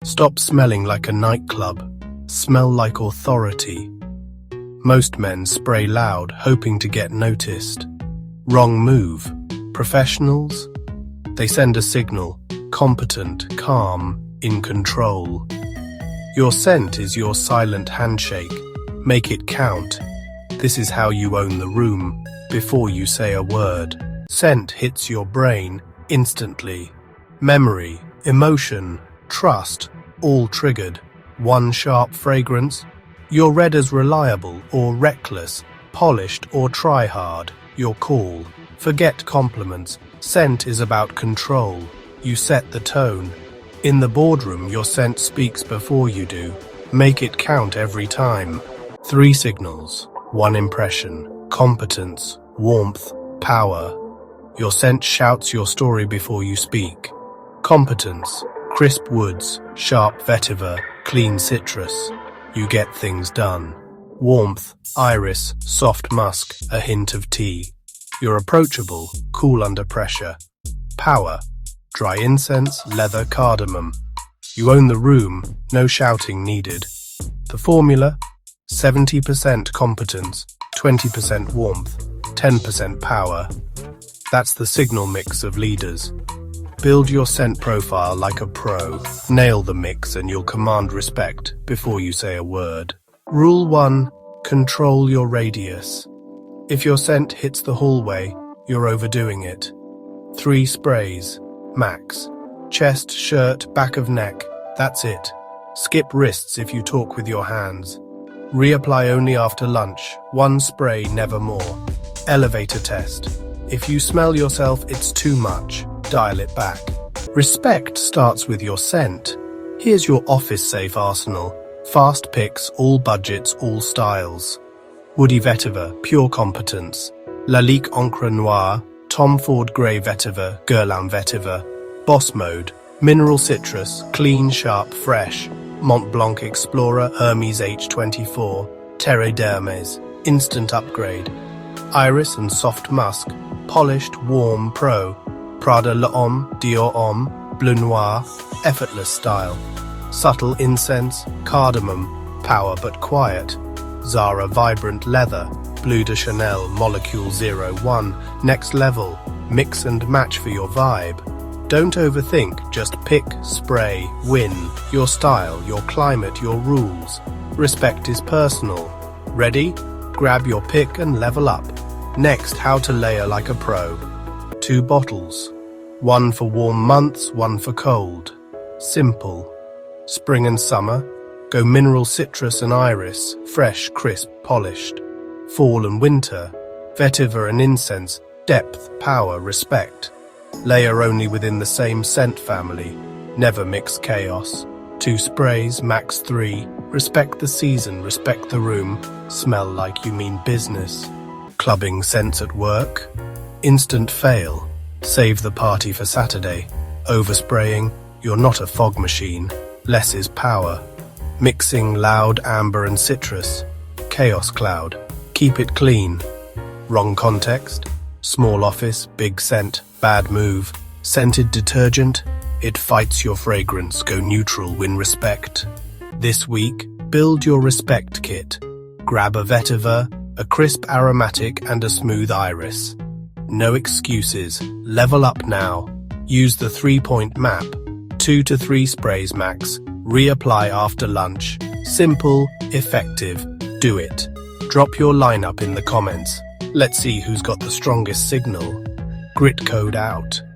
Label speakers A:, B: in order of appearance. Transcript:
A: Stop smelling like a nightclub. Smell like authority. Most men spray loud, hoping to get noticed. Wrong move. Professionals? They send a signal. Competent, calm, in control. Your scent is your silent handshake. Make it count. This is how you own the room, before you say a word. Scent hits your brain instantly. Memory, emotion, trust, all triggered. One sharp fragrance. You're read as reliable or reckless, polished or try-hard. Your call. Forget compliments. Scent is about control. You set the tone. In the boardroom, your scent speaks before you do. Make it count every time. 3 signals. 1 impression. Competence, warmth, power. Your scent shouts your story before you speak. Competence. Crisp woods, sharp vetiver, clean citrus. You get things done. Warmth. Iris, soft musk, a hint of tea. You're approachable, cool under pressure. Power. Dry incense, leather, cardamom. You own the room, no shouting needed. The formula? 70% competence, 20% warmth, 10% power. That's the signal mix of leaders. Build your scent profile like a pro. Nail the mix and you'll command respect before you say a word. Rule 1. Control your radius. If your scent hits the hallway, you're overdoing it. 3 sprays. Max. Chest, shirt, back of neck. That's it. Skip wrists if you talk with your hands. Reapply only after lunch. 1 spray, never more. Elevator test. If you smell yourself, it's too much. Dial it back. Respect starts with your scent. Here's your office-safe arsenal. Fast picks, all budgets, all styles. Woody vetiver, pure competence. Lalique encre noire, Tom Ford grey vetiver, Guerlain vetiver. Boss mode, mineral citrus, clean, sharp, fresh. Mont Blanc Explorer, Hermes H24. Terre d'Hermes, instant upgrade. Iris and soft musk, polished, warm, pro. Prada L'Homme, Dior Homme, Bleu Noir, effortless style. Subtle incense, cardamom, power but quiet. Zara vibrant leather, Bleu de Chanel Molecule 01, next level, mix and match for your vibe. Don't overthink, just pick, spray, win. Your style, your climate, your rules. Respect is personal. Ready? Grab your pick and level up. Next, how to layer like a pro. 2 bottles. 1 for warm months, 1 for cold. Simple. Spring and summer, go mineral citrus and iris, fresh, crisp, polished. Fall and winter, vetiver and incense, depth, power, respect. Layer only within the same scent family, never mix chaos. 2 sprays, max 3, respect the season, respect the room, smell like you mean business. Clubbing scents at work, instant fail, save the party for Saturday. Overspraying, you're not a fog machine, less is power. Mixing loud amber and citrus, chaos cloud, keep it clean. Wrong context, small office, big scent, bad move. Scented detergent, it fights your fragrance, go neutral, win respect. This week, build your respect kit. Grab a vetiver, a crisp aromatic and a smooth iris. No excuses, level up now. Use the 3-point map, 2 to 3 sprays max. Reapply after lunch. Simple, effective, do it. Drop your lineup in the comments. Let's see who's got the strongest signal. Grit code out.